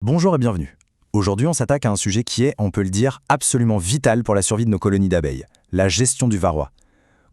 Bonjour et bienvenue. Aujourd'hui, on s'attaque à un sujet qui est, on peut le dire, absolument vital pour la survie de nos colonies d'abeilles, la gestion du varroa.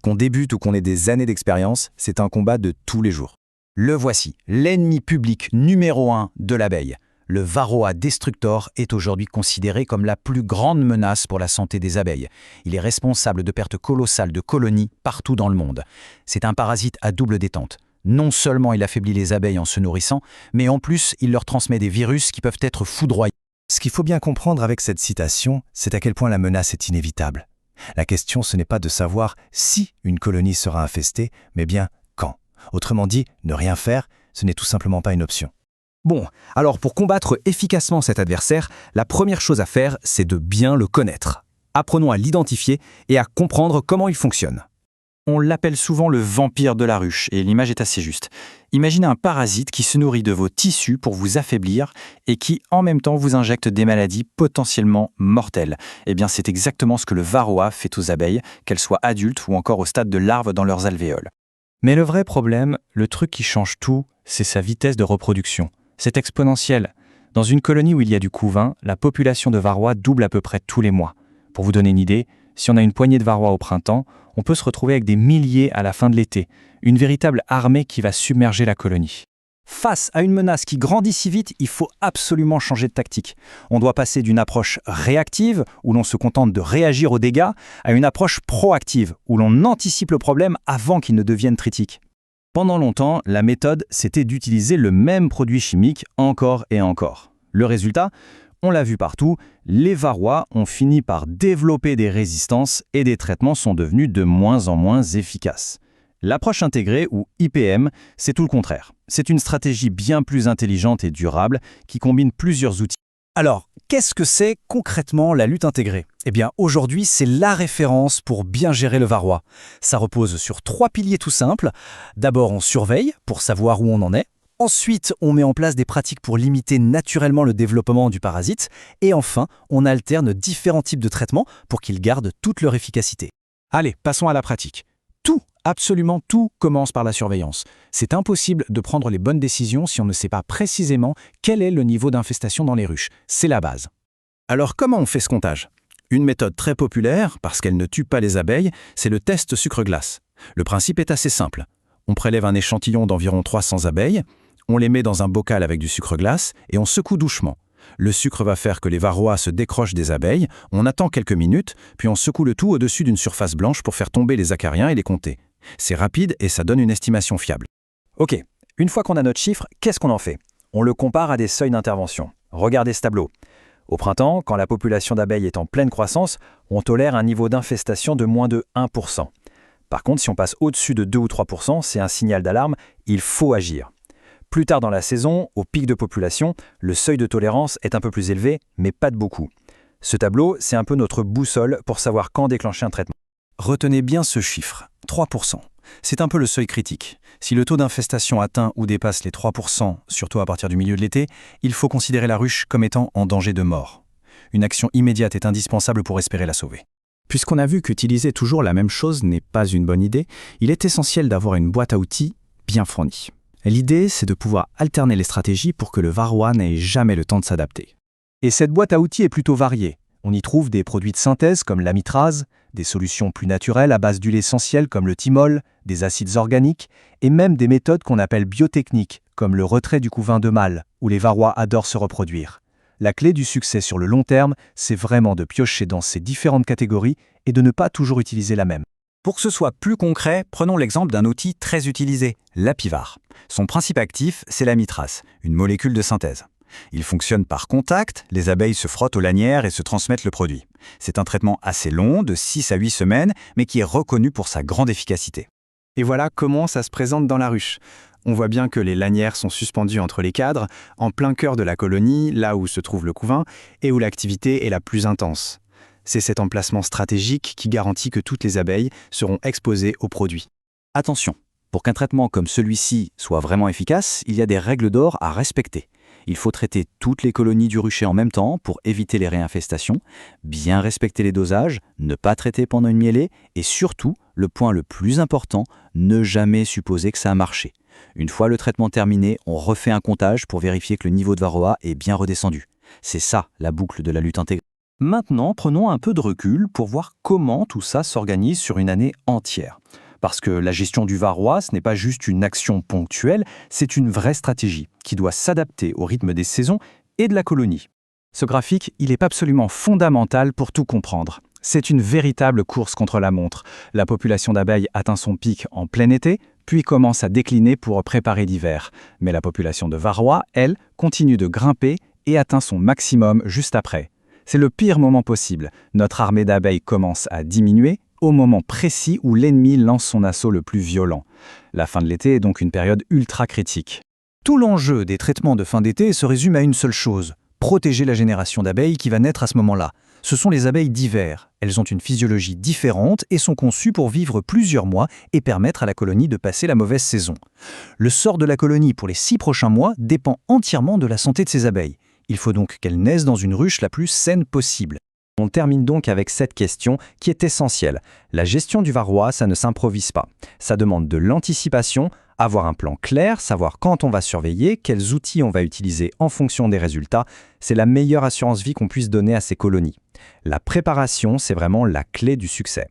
Qu'on débute ou qu'on ait des années d'expérience, c'est un combat de tous les jours. Le voici, l'ennemi public numéro 1 de l'abeille. Le Varroa destructor est aujourd'hui considéré comme la plus grande menace pour la santé des abeilles. Il est responsable de pertes colossales de colonies partout dans le monde. C'est un parasite à double détente. Non seulement il affaiblit les abeilles en se nourrissant, mais en plus il leur transmet des virus qui peuvent être foudroyants. Ce qu'il faut bien comprendre avec cette citation, c'est à quel point la menace est inévitable. La question, ce n'est pas de savoir si une colonie sera infestée, mais bien quand. Autrement dit, ne rien faire, ce n'est tout simplement pas une option. Bon, alors pour combattre efficacement cet adversaire, la première chose à faire, c'est de bien le connaître. Apprenons à l'identifier et à comprendre comment il fonctionne. On l'appelle souvent le vampire de la ruche, et l'image est assez juste. Imaginez un parasite qui se nourrit de vos tissus pour vous affaiblir et qui, en même temps, vous injecte des maladies potentiellement mortelles. Eh bien, c'est exactement ce que le varroa fait aux abeilles, qu'elles soient adultes ou encore au stade de larves dans leurs alvéoles. Mais le vrai problème, le truc qui change tout, c'est sa vitesse de reproduction. C'est exponentiel. Dans une colonie où il y a du couvain, la population de varroa double à peu près tous les mois. Pour vous donner une idée, si on a une poignée de varroa au printemps, on peut se retrouver avec des milliers à la fin de l'été, une véritable armée qui va submerger la colonie. Face à une menace qui grandit si vite, il faut absolument changer de tactique. On doit passer d'une approche réactive, où l'on se contente de réagir aux dégâts, à une approche proactive, où l'on anticipe le problème avant qu'il ne devienne critique. Pendant longtemps, la méthode, c'était d'utiliser le même produit chimique encore et encore. Le résultat ? On l'a vu partout, les varrois ont fini par développer des résistances et des traitements sont devenus de moins en moins efficaces. L'approche intégrée, ou IPM, c'est tout le contraire. C'est une stratégie bien plus intelligente et durable qui combine plusieurs outils. Alors, qu'est-ce que c'est concrètement la lutte intégrée ? Eh bien, aujourd'hui, c'est la référence pour bien gérer le varroa. Ça repose sur 3 piliers tout simples. D'abord, on surveille pour savoir où on en est. Ensuite, on met en place des pratiques pour limiter naturellement le développement du parasite. Et enfin, on alterne différents types de traitements pour qu'ils gardent toute leur efficacité. Allez, passons à la pratique. Tout, absolument tout, commence par la surveillance. C'est impossible de prendre les bonnes décisions si on ne sait pas précisément quel est le niveau d'infestation dans les ruches. C'est la base. Alors comment on fait ce comptage ? Une méthode très populaire, parce qu'elle ne tue pas les abeilles, c'est le test sucre-glace. Le principe est assez simple. On prélève un échantillon d'environ 300 abeilles, on les met dans un bocal avec du sucre glace et on secoue doucement. Le sucre va faire que les varroas se décrochent des abeilles, on attend quelques minutes, puis on secoue le tout au-dessus d'une surface blanche pour faire tomber les acariens et les compter. C'est rapide et ça donne une estimation fiable. Ok, une fois qu'on a notre chiffre, qu'est-ce qu'on en fait ? On le compare à des seuils d'intervention. Regardez ce tableau. Au printemps, quand la population d'abeilles est en pleine croissance, on tolère un niveau d'infestation de moins de 1%. Par contre, si on passe au-dessus de 2 ou 3%, c'est un signal d'alarme, il faut agir. Plus tard dans la saison, au pic de population, le seuil de tolérance est un peu plus élevé, mais pas de beaucoup. Ce tableau, c'est un peu notre boussole pour savoir quand déclencher un traitement. Retenez bien ce chiffre, 3%. C'est un peu le seuil critique. Si le taux d'infestation atteint ou dépasse les 3%, surtout à partir du milieu de l'été, il faut considérer la ruche comme étant en danger de mort. Une action immédiate est indispensable pour espérer la sauver. Puisqu'on a vu qu'utiliser toujours la même chose n'est pas une bonne idée, il est essentiel d'avoir une boîte à outils bien fournie. L'idée, c'est de pouvoir alterner les stratégies pour que le varroa n'ait jamais le temps de s'adapter. Et cette boîte à outils est plutôt variée. On y trouve des produits de synthèse comme l'amitrase, des solutions plus naturelles à base d'huile essentielle comme le thymol, des acides organiques, et même des méthodes qu'on appelle biotechniques, comme le retrait du couvain de mâle, où les varrois adorent se reproduire. La clé du succès sur le long terme, c'est vraiment de piocher dans ces différentes catégories et de ne pas toujours utiliser la même. Pour que ce soit plus concret, prenons l'exemple d'un outil très utilisé, l'apivar. Son principe actif, c'est l'amitrase, une molécule de synthèse. Il fonctionne par contact, les abeilles se frottent aux lanières et se transmettent le produit. C'est un traitement assez long, de 6 à 8 semaines, mais qui est reconnu pour sa grande efficacité. Et voilà comment ça se présente dans la ruche. On voit bien que les lanières sont suspendues entre les cadres, en plein cœur de la colonie, là où se trouve le couvain, et où l'activité est la plus intense. C'est cet emplacement stratégique qui garantit que toutes les abeilles seront exposées aux produits. Attention, pour qu'un traitement comme celui-ci soit vraiment efficace, il y a des règles d'or à respecter. Il faut traiter toutes les colonies du rucher en même temps pour éviter les réinfestations, bien respecter les dosages, ne pas traiter pendant une mielée et surtout, le point le plus important, ne jamais supposer que ça a marché. Une fois le traitement terminé, on refait un comptage pour vérifier que le niveau de varroa est bien redescendu. C'est ça, la boucle de la lutte intégrée. Maintenant, prenons un peu de recul pour voir comment tout ça s'organise sur une année entière. Parce que la gestion du varroa, ce n'est pas juste une action ponctuelle, c'est une vraie stratégie qui doit s'adapter au rythme des saisons et de la colonie. Ce graphique, il est absolument fondamental pour tout comprendre. C'est une véritable course contre la montre. La population d'abeilles atteint son pic en plein été, puis commence à décliner pour préparer l'hiver. Mais la population de varroa, elle, continue de grimper et atteint son maximum juste après. C'est le pire moment possible. Notre armée d'abeilles commence à diminuer au moment précis où l'ennemi lance son assaut le plus violent. La fin de l'été est donc une période ultra critique. Tout l'enjeu des traitements de fin d'été se résume à une seule chose: protéger la génération d'abeilles qui va naître à ce moment-là. Ce sont les abeilles d'hiver. Elles ont une physiologie différente et sont conçues pour vivre plusieurs mois et permettre à la colonie de passer la mauvaise saison. Le sort de la colonie pour les 6 prochains mois dépend entièrement de la santé de ces abeilles. Il faut donc qu'elles naissent dans une ruche la plus saine possible. On termine donc avec cette question qui est essentielle. La gestion du varroa, ça ne s'improvise pas. Ça demande de l'anticipation, avoir un plan clair, savoir quand on va surveiller, quels outils on va utiliser en fonction des résultats. C'est la meilleure assurance vie qu'on puisse donner à ces colonies. La préparation, c'est vraiment la clé du succès.